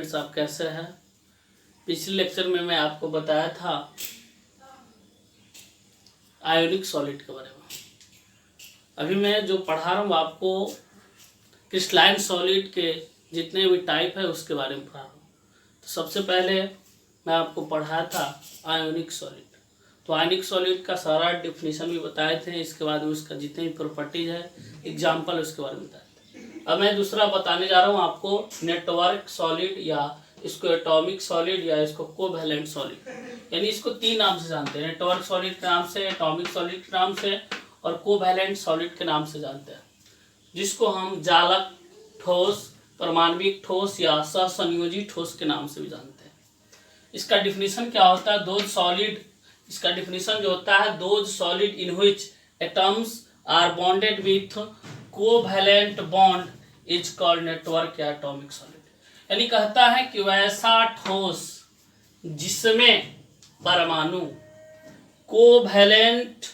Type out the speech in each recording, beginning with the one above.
Friends, आप कैसे हैं। पिछले लेक्चर में मैं आपको बताया था आयोनिक सॉलिड के बारे में। अभी मैं जो पढ़ा रहा हूँ आपको क्रिस्टलाइन सॉलिड के जितने भी टाइप है उसके बारे में पढ़ा रहा हूँ। तो सबसे पहले मैं आपको पढ़ाया था आयोनिक सॉलिड। तो आयोनिक सॉलिड का सारा डिफिनीशन भी बताए थे, इसके बाद में उसका जितने भी प्रॉपर्टीज है, एग्जाम्पल उसके बारे में बताए थे। अब मैं दूसरा बताने जा रहा हूँ आपको नेटवर्क सॉलिड, या इसको एटॉमिक सॉलिड, या इसको कोवैलेंट सॉलिड, यानी इसको तीन नाम से जानते हैं। नेटवर्क सॉलिड के नाम से, एटॉमिक सॉलिड के नाम से और कोवैलेंट सॉलिड के नाम से जानते हैं, जिसको हम जालक ठोस, परमाणविक ठोस या सहसंयोजी ठोस के नाम से भी जानते हैं। इसका डिफिनीशन क्या होता है? दोज सॉलिड, इसका डिफिनीशन जो होता है, those solid in which atoms are bonded with covalent bond is called network या एटॉमिक सॉलिड। यानी कहता है कि वैसा ठोस जिसमें परमाणु कोवैलेंट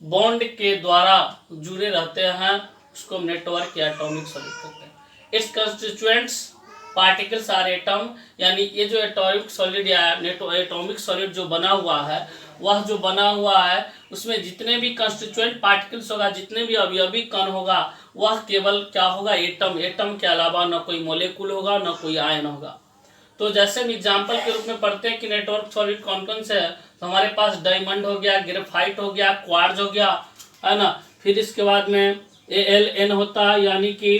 बॉन्ड के द्वारा जुड़े रहते हैं उसको हम नेटवर्क या एटॉमिक सॉलिड कहते हैं। Its constituents particles are atom, यानी ये जो एटॉमिक सॉलिड या एटॉमिक सॉलिड जो बना हुआ है, वह जो बना हुआ है उसमें जितने भी कंस्टिट्यूएंट पार्टिकल्स होगा, जितने भी अवयवी कण होगा, वह केवल क्या होगा? एटम। एटम के अलावा न कोई मॉलिक्यूल होगा, न कोई आयन होगा। तो जैसे हम एग्जाम्पल के रूप में पढ़ते हैं कि नेटवर्क सॉलिड कौन कौन से है, तो हमारे पास डायमंड हो गया, ग्रेफाइट हो गया, क्वार्ट्ज हो गया, है ना। फिर इसके बाद में AlN होता है, यानी कि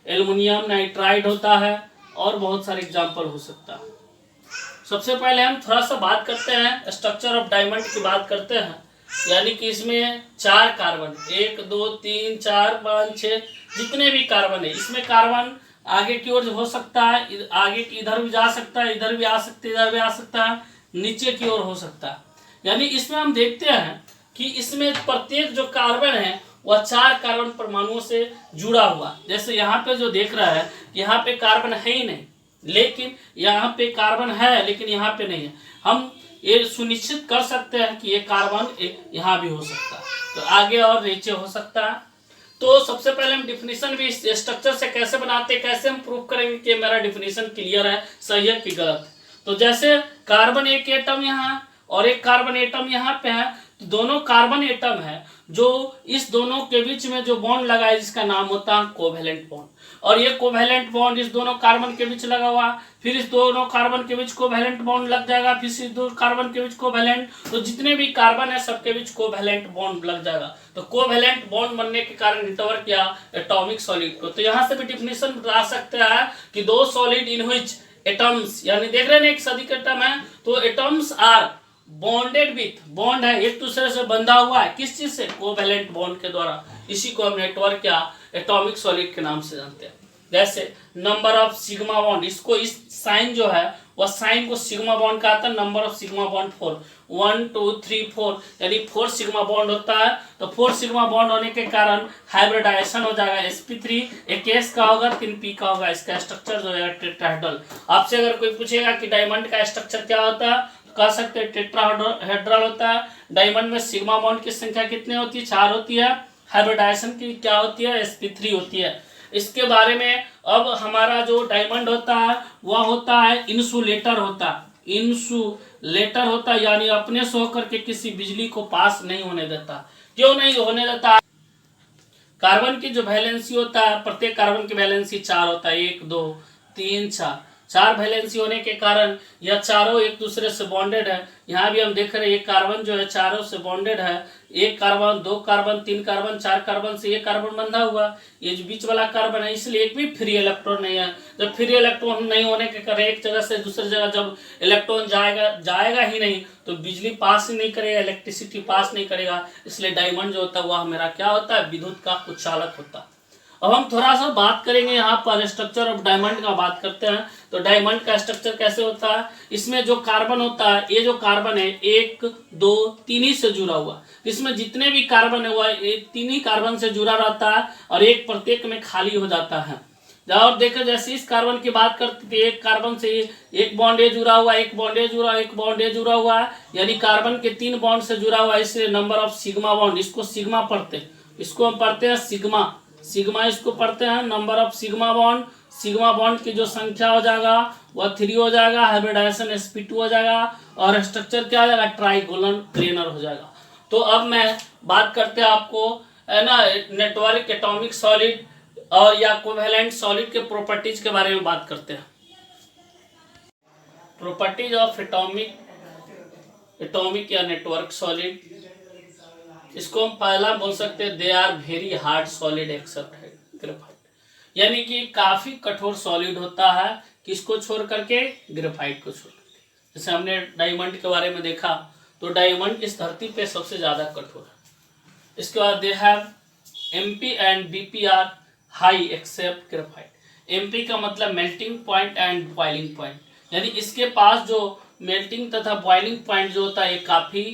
एल्युमिनियम नाइट्राइड होता है, और बहुत सारे एग्जाम्पल हो सकता है। सबसे पहले हम थोड़ा सा बात करते हैं स्ट्रक्चर ऑफ डायमंड की बात करते हैं। यानी कि इसमें 4 कार्बन, 1 2 3 4 5 6 जितने भी कार्बन है, इसमें कार्बन आगे की ओर हो सकता है, आगे इधर भी जा सकता है, इधर भी आ सकता है, इधर भी आ सकता है, नीचे की ओर हो सकता है। यानी इसमें हम देखते हैं कि इसमें प्रत्येक जो कार्बन है वह 4 कार्बन परमाणुओं से जुड़ा हुआ। जैसे यहाँ पे जो देख रहा है, यहाँ पे कार्बन है ही नहीं, लेकिन यहाँ पे कार्बन है लेकिन यहाँ पे नहीं है। हम ये सुनिश्चित कर सकते हैं कि ये कार्बन यहाँ भी हो सकता है, तो आगे और नीचे हो सकता है। तो सबसे पहले हम डिफिनीशन भी स्ट्रक्चर से कैसे बनाते हैं, कैसे हम प्रूव करेंगे कि मेरा डिफिनीशन क्लियर है, सही है कि गलत है। तो जैसे कार्बन एक एटम यहाँ और एक कार्बन एटम यहाँ पे है, तो दोनों कार्बन एटम है, जो इस दोनों के बीच में जो बॉन्ड लगा है जिसका नाम होता है कोवैलेंट बॉन्ड। और ये कोवैलेंट बॉन्ड इस दोनों कार्बन के बीच लगा हुआ, फिर इस दोनों कार्बन के बीच कोवैलेंट बॉन्ड लग जाएगा, फिर इस दो कार्बन के बीच कोवैलेंट, तो जितने भी कार्बन है सबके बीच कोवैलेंट बॉन्ड लग जाएगा। तो कोवैलेंट बॉन्ड बनने के कारण नेटवर्क या एटॉमिक सॉलिड को, तो यहाँ से भी डिफिनेशन बता सकते हैं कि those solid in which atoms, यानी देख रहे हैं एक सदी का एटम है, तो atoms are bonded with, bond है, एक दूसरे से बंधा हुआ है, किस चीज से? कोवैलेंट बॉन्ड के द्वारा। इसी को हम नेटवर्क या एटॉमिक सॉलिड के नाम से जानते हैं। जैसे नंबर ऑफ सिग्मा बॉन्ड, इसको इस साइन जो है वह साइन को सिग्मा बॉन्ड कहता है। नंबर ऑफ सिग्मा बॉन्ड 4, 1 2 3 4, यानी 4 सिग्मा बॉन्ड होता है। तो 4 सिग्मा बॉन्ड होने के कारण हाइब्रिडाइजेशन हो जाएगा, sp3 एक S का होगा, 3 P का होगा। इसका स्ट्रक्चर जो है टेट्राहेड्रल। आपसे अगर कोई पूछेगा कि डायमंड का स्ट्रक्चर क्या होता है, कह सकते हैं टेट्राहेड्रल होता है। डायमंड में सिग्मा बॉन्ड की संख्या कितनी होती है? 4 होती है। हाइब्रिडाइजेशन की क्या होती है? sp3 होती है। इसके बारे में अब हमारा जो डायमंड होता है वह होता है इंसुलेटर होता है, इंसुलेटर होता है, यानी अपने से होकर के किसी बिजली को पास नहीं होने देता। क्यों नहीं होने देता? कार्बन की जो वैलेंसी होता है, प्रत्येक कार्बन की वैलेंसी 4 होता है, 1 2 3 4 वैलेंसी होने के कारण यह चारों एक दूसरे से बॉन्डेड है। यहाँ भी हम देख रहे हैं ये कार्बन जो है चारों से बॉन्डेड है। एक कार्बन, 2 कार्बन, 3 कार्बन, 4 कार्बन से ये कार्बन बंधा हुआ, ये जो बीच वाला कार्बन है, इसलिए एक भी फ्री इलेक्ट्रॉन नहीं है। जब फ्री इलेक्ट्रॉन नहीं होने के कारण एक जगह से दूसरी जगह जब इलेक्ट्रॉन जाएगा ही नहीं, तो बिजली पास ही नहीं करेगा, इलेक्ट्रिसिटी पास नहीं करेगा। इसलिए डायमंड जो होता है वह मेरा क्या होता है? विद्युत का कुचालक होता है। अब हम थोड़ा सा बात करेंगे यहाँ पर स्ट्रक्चर ऑफ डायमंड का बात करते हैं। तो डायमंड का स्ट्रक्चर कैसे होता है? इसमें जो कार्बन होता है, ये जो कार्बन है 1 2 3 ही से जुड़ा हुआ, इसमें जितने भी कार्बन है वह 3 ही कार्बन से जुड़ा रहता है, और एक प्रत्येक में खाली हो जाता है। और देखो जैसे इस कार्बन की बात करते थे, एक कार्बन से एक बॉन्ड ए जुड़ा हुआ, एक बॉन्ड ए जुड़ा, एक बॉन्ड ए जुड़ा हुआ है, यानी कार्बन के 3 बॉन्ड से जुड़ा हुआ है। इसलिए नंबर ऑफ सिग्मा बॉन्ड, इसको सिग्मा पढ़ते हैं, इसको हम पढ़ते हैं सिग्मा, सिग्मा इसको पढ़ते हैं, number of sigma bond sigma bond की जो संख्या हो जाएगा वह 3 हो जाएगा, हाइब्रिडाइजेशन sp2 हो जाएगा और स्ट्रक्चर क्या हो जाएगा, ट्राइगोनल प्लेनर हो जाएगा। तो अब मैं बात करते हैं आपको है ना नेटवर्क एटॉमिक सॉलिड और या कोवेलेंट सॉलिड के प्रॉपर्टीज के बारे में बात करते हैं। प्रॉपर्टीज ऑफ एटॉमिक या नेटवर्क सॉलिड, इसको हम पहला बोल सकते हैं, they are very hard solid except graphite, यानी कि काफी कठोर सॉलिड होता है, किसको छोड़ करके, ग्रेफाइट को छोड़ करके। जैसे हमने डायमंड के बारे में देखा तो डायमंड इस धरती पे सबसे ज्यादा कठोर है। इसके बाद they have MP and BP are high except graphite. MP का मतलब melting point and boiling point, यानी इसके पास जो मेल्टिंग तथा बॉइलिंग पॉइंट जो होता है ये काफी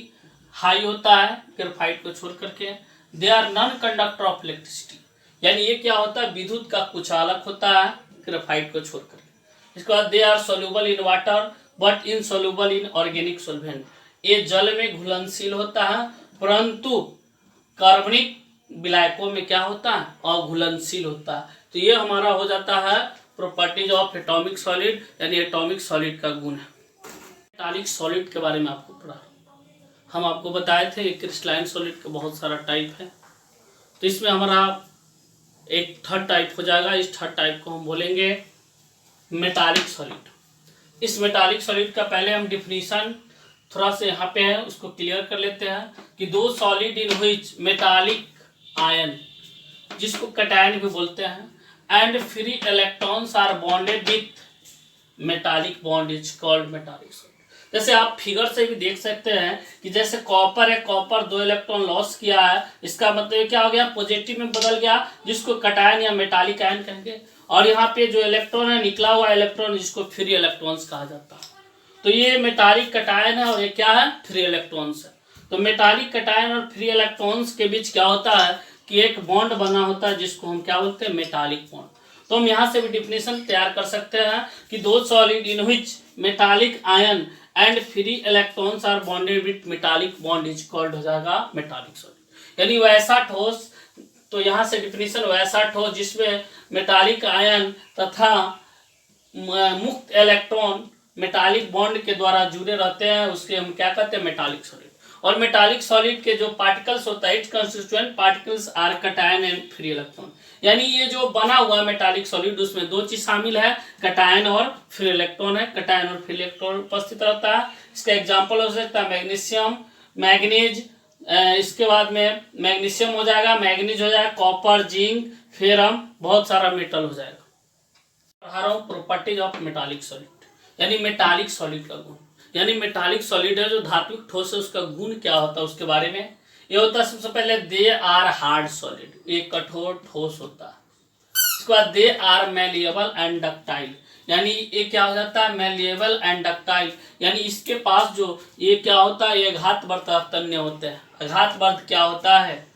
हाई होता है ग्रेफाइट को छोड़ करके। They are non conductor of electricity, यानी ये क्या होता है, विद्युत का कुचालक होता है ग्रेफाइट को छोड़ करके। इसके बाद they are soluble in water but insoluble in organic solvent, ये जल में घुलनशील होता है परंतु कार्बनिक विलायकों में क्या होता है, अघुलनशील होता है। तो ये हमारा हो जाता है प्रॉपर्टीज ऑफ एटॉमिक सॉलिड, यानी एटॉमिक सॉलिड का गुण है। मेटालिक सॉलिड के बारे में आपको पढ़ा, हम आपको बताए थे क्रिस्टलाइन सॉलिड का बहुत सारा टाइप है, तो इसमें हमारा एक थर्ड टाइप हो जाएगा। इस थर्ड टाइप को हम बोलेंगे मेटालिक सॉलिड। इस मेटालिक सॉलिड का पहले हम डिफिनीशन थोड़ा सा यहाँ पे है उसको क्लियर कर लेते हैं कि those solid in which metallic ion, जिसको कैटायन भी बोलते हैं, and free electrons are bonded with metallic bond is called metallic solid. जैसे आप फिगर से भी देख सकते हैं कि जैसे कॉपर है, कॉपर 2 इलेक्ट्रॉन लॉस किया है, इसका मतलब क्या हो गया, पॉजिटिव में बदल गया, जिसको कैटायन या मेटालिक आयन कहेंगे। और यहाँ पे जो इलेक्ट्रॉन है, निकला हुआ इलेक्ट्रॉन, जिसको फ्री इलेक्ट्रॉन्स कहा जाता है। तो ये मेटालिक कैटायन है और ये क्या है, फ्री इलेक्ट्रॉन्स है। तो मेटालिक कैटायन और फ्री इलेक्ट्रॉन्स के बीच क्या होता है कि एक बॉन्ड बना होता है, जिसको हम क्या बोलते हैं, मेटालिक बॉन्ड। तो हम यहाँ से भी डिफिनेशन तैयार कर सकते हैं कि those solid in which metallic ion and free electrons are bonded with metallic bond is called हो जाएगा मेटालिक सॉलिड, यानी वैसा ठोस। तो यहाँ से डिफिनेशन, वैसा ठोस जिसमें मेटालिक आयन तथा मुक्त इलेक्ट्रॉन मेटालिक बॉन्ड के द्वारा जुड़े रहते हैं, उसके हम क्या कहते हैं, मेटालिक सॉलिड। और मेटालिक सॉलिड के जो पार्टिकल्स होता है, its constituent particles are cation and free electron, यानी ये जो बना हुआ मेटालिक सॉलिड उसमें दो चीज शामिल है, कैटायन और फ्री इलेक्ट्रॉन है। कैटायन और फ्री इलेक्ट्रॉन उपस्थित रहता है। इसका एग्जांपल हो सकता है मैग्नीशियम, मैग्नीज, इसके बाद में मैग्नीशियम हो जाएगा, मैग्नीज हो जाएगा, कॉपर, जिंक, फेरम, बहुत सारा मेटल हो जाएगा। पढ़ा रहा हूँ प्रॉपर्टीज ऑफ मेटालिक सॉलिड, यानी मेटालिक सॉलिड का गुण, यानी मेटालिक सॉलिड है जो धात्विक ठोस है, उसका गुण क्या होता है उसके बारे में। ये होता है सबसे पहले दे आर हार्ड सॉलिड, एक कठोर ठोस होता है। इसके बाद they are malleable and ductile, यानी ये क्या हो जाता है, मैलिएबल एंड डक्टाइल, यानी इसके पास जो ये क्या होता है, ये घातवर्त तन्य होते हैं। घातवर्त क्या होता है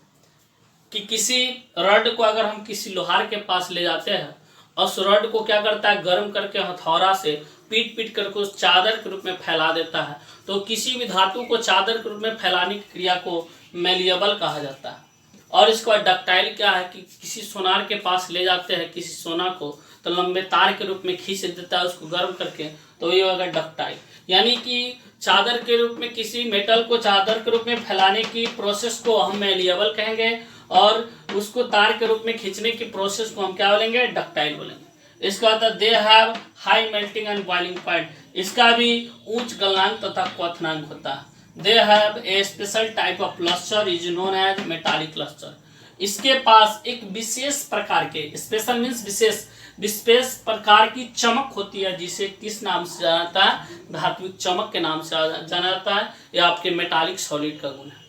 कि किसी रड को अगर हम किसी लोहार के पास ले जाते हैं, उस रड को क्या करता है, गर्म करके हथौड़ा से पीट पीट करके उस चादर के रूप में फैला देता है। तो किसी भी धातु को चादर के रूप में फैलाने की क्रिया को मैलिएबल कहा जाता है। और इसके बाद डक्टाइल क्या है कि किसी सोनार के पास ले जाते हैं किसी सोना को, तो लंबे तार के रूप में खींच देता है उसको गर्म करके, तो ये होगा डक्टाइल। यानी कि चादर के रूप में किसी मेटल को चादर के रूप में फैलाने की प्रोसेस को हम मैलिएबल कहेंगे, और उसको तार के रूप में खींचने की प्रोसेस को हम क्या बोलेंगे, डक्टाइल बोलेंगे। इसका होता है they have high melting and boiling point, इसका भी उच्च गलनांक तथा क्वथनांक होता है। They have a special type of lustre is known as metallic lustre, इसके पास एक विशेष प्रकार के, स्पेशल मीन्स विशेष प्रकार की चमक होती है, जिसे किस नाम से जाना जाता है, धात्विक चमक के नाम से जाना जाता है। यह आपके मेटालिक सॉलिड का गुण है।